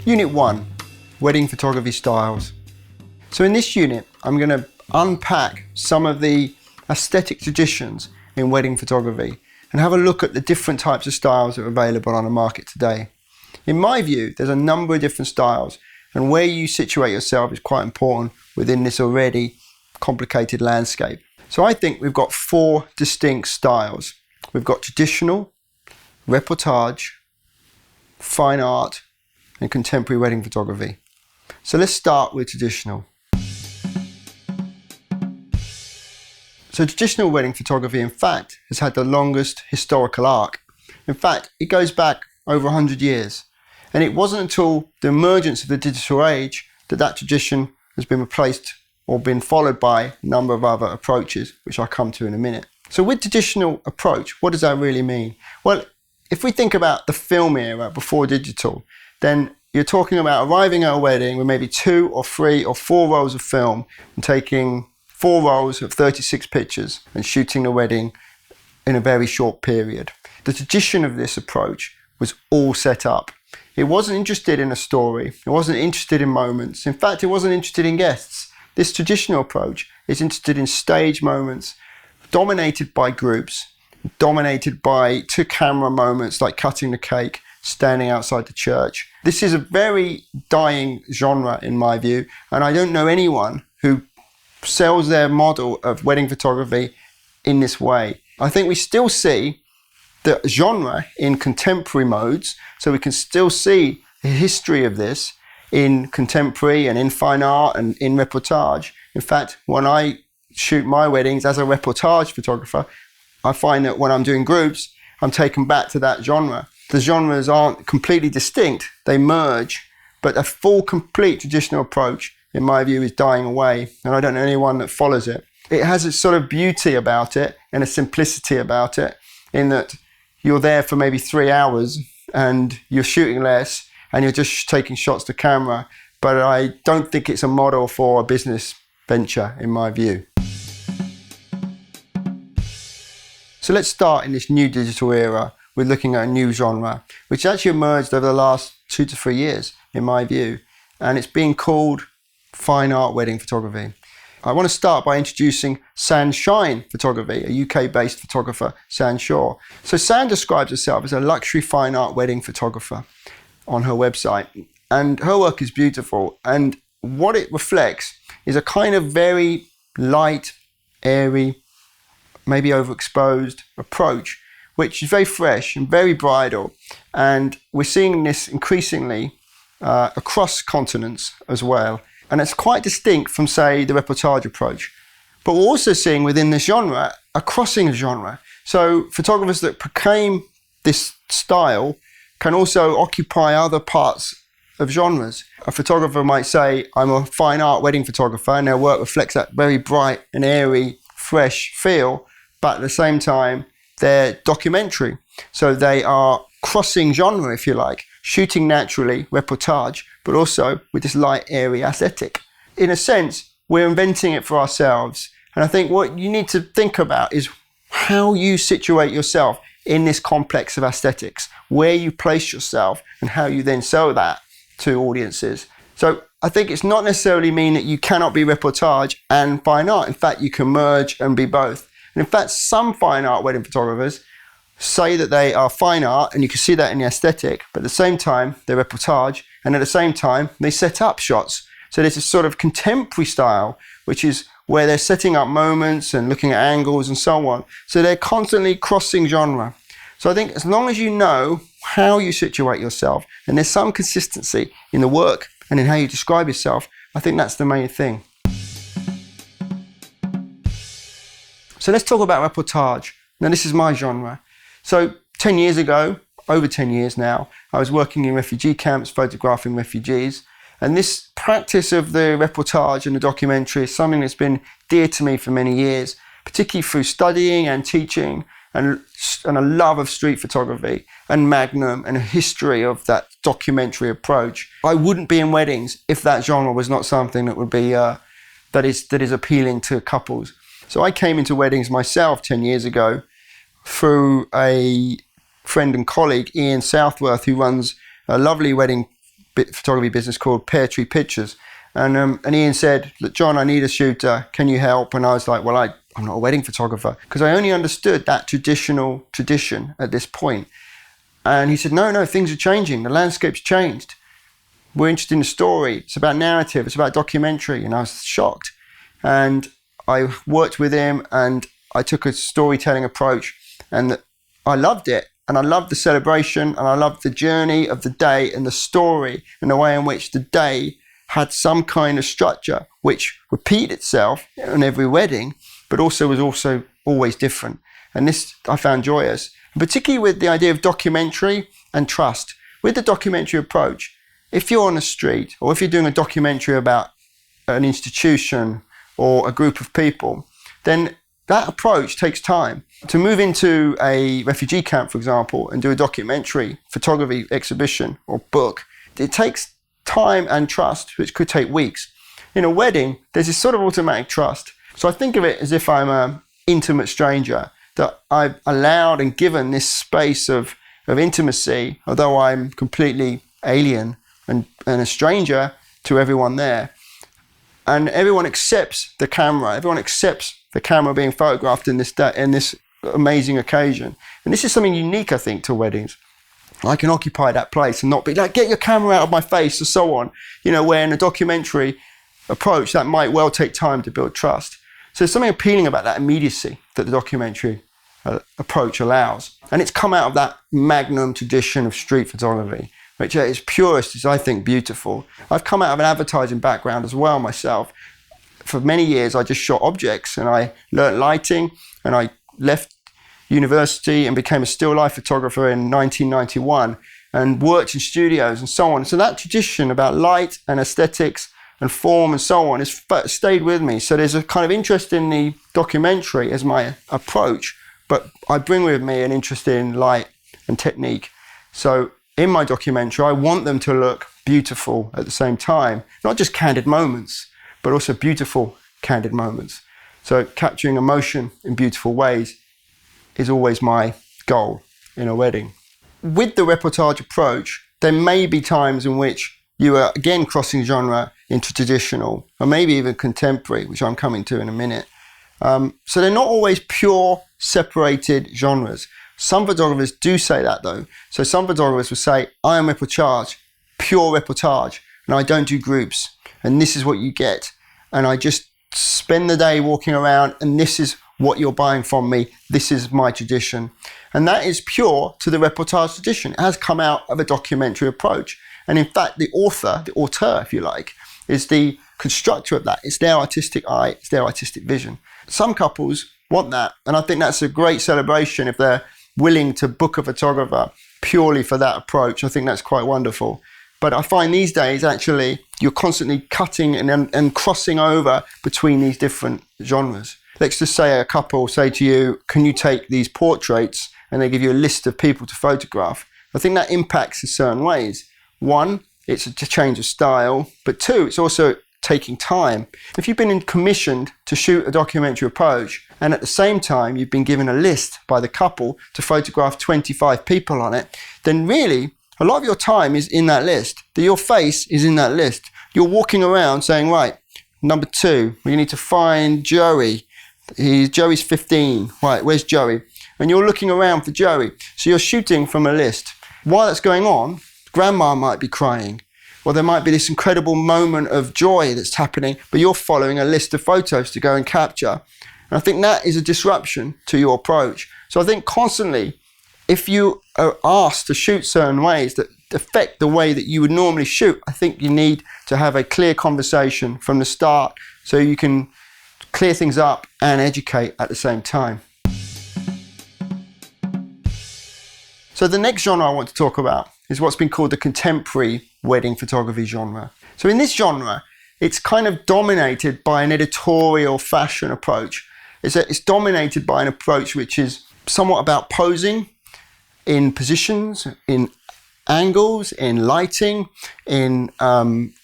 Unit 1, Wedding Photography Styles. So in this unit, I'm going to unpack some of the aesthetic traditions in wedding photography and have a look at the different types of styles that are available on the market today. In my view, there's a number of different styles, and where you situate yourself is quite important within this already complicated landscape. So I think we've got 4 distinct styles. We've got traditional, reportage, fine art, and contemporary wedding photography. So let's start with traditional. So traditional wedding photography, in fact, has had the longest historical arc. In fact, it goes back over 100 years. And it wasn't until the emergence of the digital age that that tradition has been replaced or been followed by a number of other approaches, which I'll come to in a minute. So with traditional approach, what does that really mean? Well, if we think about the film era before digital, then you're talking about arriving at a wedding with maybe 2 or 3 or 4 rolls of film and taking 4 rolls of 36 pictures and shooting the wedding in a very short period. The tradition of this approach was all set up. It wasn't interested in a story. It wasn't interested in moments. In fact, it wasn't interested in guests. This traditional approach is interested in stage moments dominated by groups, dominated by to-camera moments like cutting the cake, standing outside the church. This is a very dying genre in my view, and I don't know anyone who sells their model of wedding photography in this way. I think we still see the genre in contemporary modes, so we can still see the history of this in contemporary and in fine art and in reportage. In fact, when I shoot my weddings as a reportage photographer, I find that when I'm doing groups, I'm taken back to that genre. The genres aren't completely distinct, they merge, but a full, complete traditional approach, in my view, is dying away, and I don't know anyone that follows it. It has a sort of beauty about it and a simplicity about it, in that you're there for maybe 3 hours and you're shooting less and you're just taking shots to camera, but I don't think it's a model for a business venture, in my view. So let's start in this new digital era with looking at a new genre, which actually emerged over the last 2 to 3 years, in my view, and it's being called fine art wedding photography. I want to start by introducing San Shine Photography, a UK-based photographer, San Shaw. So San describes herself as a luxury fine art wedding photographer on her website, and her work is beautiful, and what it reflects is a kind of very light, airy, maybe overexposed approach, which is very fresh and very bridal, and we're seeing this increasingly across continents as well. And it's quite distinct from, say, the reportage approach. But we're also seeing within this genre a crossing genre. So photographers that became this style can also occupy other parts of genres. A photographer might say, I'm a fine art wedding photographer, and their work reflects that very bright and airy, fresh feel, but at the same time, they're documentary. So they are crossing genre, if you like, shooting naturally, reportage, but also with this light, airy aesthetic. In a sense, we're inventing it for ourselves. And I think what you need to think about is how you situate yourself in this complex of aesthetics, where you place yourself and how you then sell that to audiences. So I think it's not necessarily mean that you cannot be reportage and fine art. In fact, you can merge and be both. And in fact, some fine art wedding photographers say that they are fine art, and you can see that in the aesthetic, but at the same time, they're reportage, and at the same time, they set up shots. So there's this sort of contemporary style, which is where they're setting up moments and looking at angles and so on. So they're constantly crossing genre. So I think as long as you know how you situate yourself, and there's some consistency in the work and in how you describe yourself, I think that's the main thing. So let's talk about reportage. Now, this is my genre. So 10 years ago, over 10 years now, I was working in refugee camps, photographing refugees. And this practice of the reportage and the documentary is something that's been dear to me for many years, particularly through studying and teaching and a love of street photography and Magnum and a history of that documentary approach. I wouldn't be in weddings if that genre was not something that would be, that is appealing to couples. So I came into weddings myself 10 years ago through a friend and colleague, Ian Southworth, who runs a lovely wedding photography business called Pear Tree Pictures. And Ian said, "Look, John, I need a shooter. Can you help?" And I was like, "Well, I'm not a wedding photographer," because I only understood that tradition at this point. And he said, no, things are changing. The landscape's changed. We're interested in the story. It's about narrative. It's about documentary. And I was shocked. And I worked with him and I took a storytelling approach and I loved it. And I loved the celebration and I loved the journey of the day and the story and the way in which the day had some kind of structure which repeated itself in every wedding, but also was also always different. And this I found joyous. Particularly with the idea of documentary and trust. With the documentary approach, if you're on the street or if you're doing a documentary about an institution or a group of people, then that approach takes time. To move into a refugee camp, for example, and do a documentary photography exhibition or book, it takes time and trust, which could take weeks. In a wedding, there's this sort of automatic trust. So I think of it as if I'm an intimate stranger, that I've allowed and given this space of intimacy, although I'm completely alien and a stranger to everyone there. And everyone accepts the camera. Everyone accepts the camera being photographed in this amazing occasion. And this is something unique, I think, to weddings. I can occupy that place and not be like, "Get your camera out of my face," or so on. Where in a documentary approach, that might well take time to build trust. So there's something appealing about that immediacy that the documentary approach allows. And it's come out of that magnum tradition of street photography, which at its purest is, I think, beautiful. I've come out of an advertising background as well myself. For many years, I just shot objects and I learnt lighting and I left university and became a still life photographer in 1991 and worked in studios and so on. So that tradition about light and aesthetics and form and so on has stayed with me. So there's a kind of interest in the documentary as my approach, but I bring with me an interest in light and technique. So in my documentary, I want them to look beautiful at the same time, not just candid moments, but also beautiful candid moments. So capturing emotion in beautiful ways is always my goal in a wedding. With the reportage approach, there may be times in which you are again crossing genre into traditional, or maybe even contemporary, which I'm coming to in a minute. So they're not always pure separated genres. Some photographers do say that though. So some photographers will say, "I am reportage, pure reportage, and I don't do groups. And this is what you get. And I just spend the day walking around and this is what you're buying from me. This is my tradition." And that is pure to the reportage tradition. It has come out of a documentary approach. And in fact, the auteur, if you like, is the constructor of that. It's their artistic eye, it's their artistic vision. Some couples want that. And I think that's a great celebration if they're willing to book a photographer purely for that approach. I think that's quite wonderful. But I find these days, actually, you're constantly cutting and crossing over between these different genres. Let's just say a couple say to you, "Can you take these portraits?" And they give you a list of people to photograph. I think that impacts in certain ways. One, it's a change of style. But two, it's also taking time. If you've been commissioned to shoot a documentary approach, and at the same time you've been given a list by the couple to photograph 25 people on it, then really a lot of your time is in that list. Your face is in that list. You're walking around saying, "Right, number 2, we need to find Joey. Joey's 15. Right, where's Joey?" And you're looking around for Joey. So you're shooting from a list. While that's going on, grandma might be crying. Or there might be this incredible moment of joy that's happening, but you're following a list of photos to go and capture. And I think that is a disruption to your approach. So I think constantly, if you are asked to shoot certain ways that affect the way that you would normally shoot, I think you need to have a clear conversation from the start so you can clear things up and educate at the same time. So the next genre I want to talk about is what's been called the contemporary wedding photography genre. So in this genre, it's kind of dominated by an editorial fashion approach. It's dominated by an approach which is somewhat about posing in positions, in angles, in lighting, in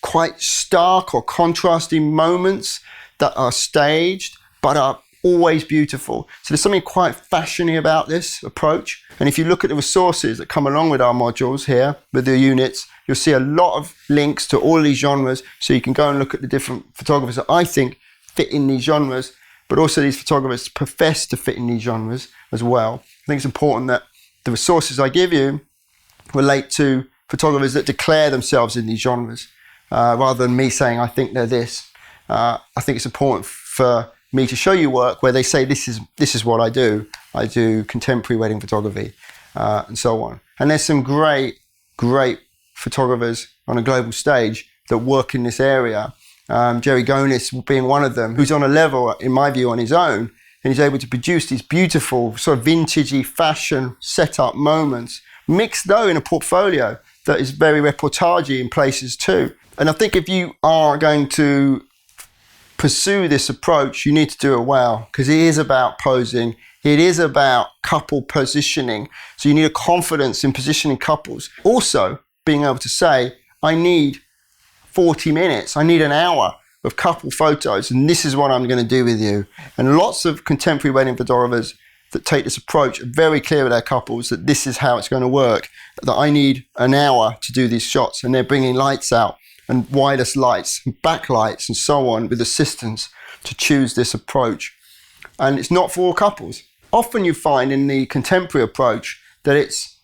quite stark or contrasting moments that are staged but are always beautiful. So there's something quite fashiony about this approach. And if you look at the resources that come along with our modules here, with the units, you'll see a lot of links to all of these genres. So you can go and look at the different photographers that I think fit in these genres, but also these photographers profess to fit in these genres as well. I think it's important that the resources I give you relate to photographers that declare themselves in these genres, rather than me saying I think they're this. I think it's important for me to show you work where they say this is what I do. I do contemporary wedding photography, and so on. And there's some great photographers on a global stage that work in this area. Jerry Gonis being one of them, who's on a level, in my view, on his own, and he's able to produce these beautiful sort of vintagey fashion setup moments, mixed though in a portfolio that is very reportagey in places too. And I think if you are going to pursue this approach, you need to do it well, because it is about posing. It is about couple positioning. So you need a confidence in positioning couples. Also, being able to say, I need 40 minutes, I need an hour of couple photos, and this is what I'm going to do with you. And lots of contemporary wedding photographers that take this approach are very clear with their couples that this is how it's going to work, that I need an hour to do these shots, and they're bringing lights out and wireless lights and backlights and so on with assistants to choose this approach. And it's not for all couples. Often you find in the contemporary approach that it's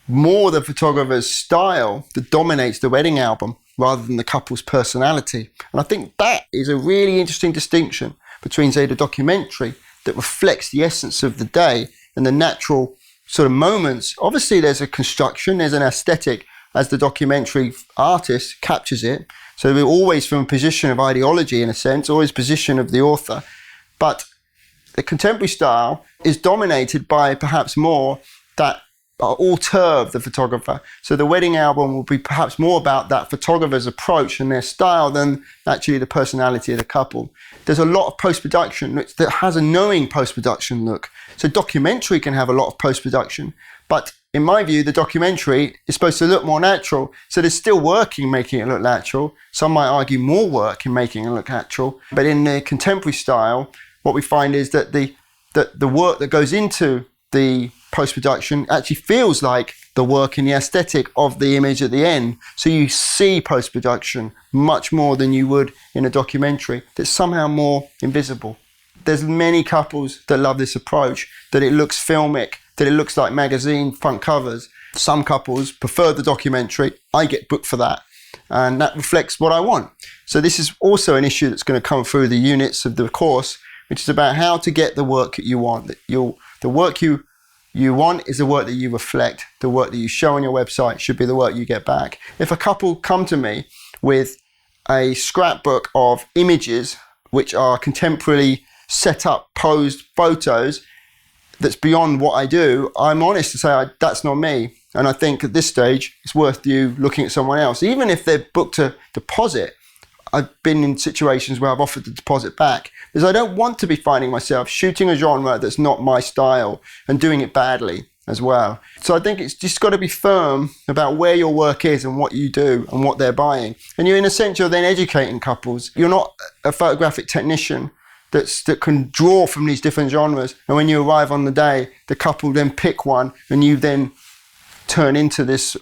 more the photographer's style that dominates the wedding album rather than the couple's personality. And I think that is a really interesting distinction between, say, the documentary that reflects the essence of the day and the natural sort of moments. Obviously there's a construction, there's an aesthetic as the documentary artist captures it. So we're always from a position of ideology in a sense, always position of the author. But the contemporary style is dominated by perhaps more that auteur of the photographer. So the wedding album will be perhaps more about that photographer's approach and their style than actually the personality of the couple. There's a lot of post-production that has a knowing post-production look. So documentary can have a lot of post-production, but in my view, the documentary is supposed to look more natural. So there's still work in making it look natural. Some might argue more work in making it look natural. But in the contemporary style, what we find is that the work that goes into the post-production actually feels like the work in the aesthetic of the image at the end. So you see post-production much more than you would in a documentary that's somehow more invisible. There's many couples that love this approach, that it looks filmic, that it looks like magazine front covers. Some couples prefer the documentary. I get booked for that, and that reflects what I want. So this is also an issue that's going to come through the units of the course, which is about how to get the work that you want. The work you want is the work that you reflect. The work that you show on your website should be the work you get back. If a couple come to me with a scrapbook of images which are contemporarily set up, posed photos that's beyond what I do, I'm honest to say that's not me. And I think at this stage, it's worth you looking at someone else. Even if they've booked a deposit, I've been in situations where I've offered the deposit back because I don't want to be finding myself shooting a genre that's not my style and doing it badly as well. So I think it's just got to be firm about where your work is and what you do and what they're buying. And you're in a sense, you're then educating couples. You're not a photographic technician that can draw from these different genres. And when you arrive on the day, the couple then pick one and you then turn into this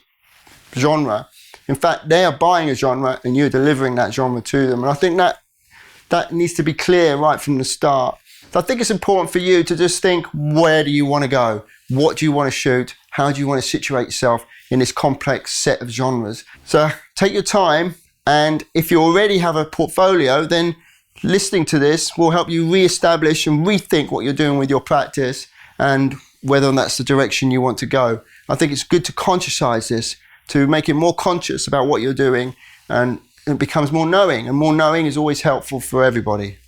genre. In fact, they are buying a genre and you're delivering that genre to them. And I think that needs to be clear right from the start. So I think it's important for you to just think, where do you want to go? What do you want to shoot? How do you want to situate yourself in this complex set of genres? So take your time, and if you already have a portfolio, then listening to this will help you re-establish and rethink what you're doing with your practice and whether that's the direction you want to go. I think it's good to conscientize this, to make it more conscious about what you're doing, and it becomes more knowing, and more knowing is always helpful for everybody.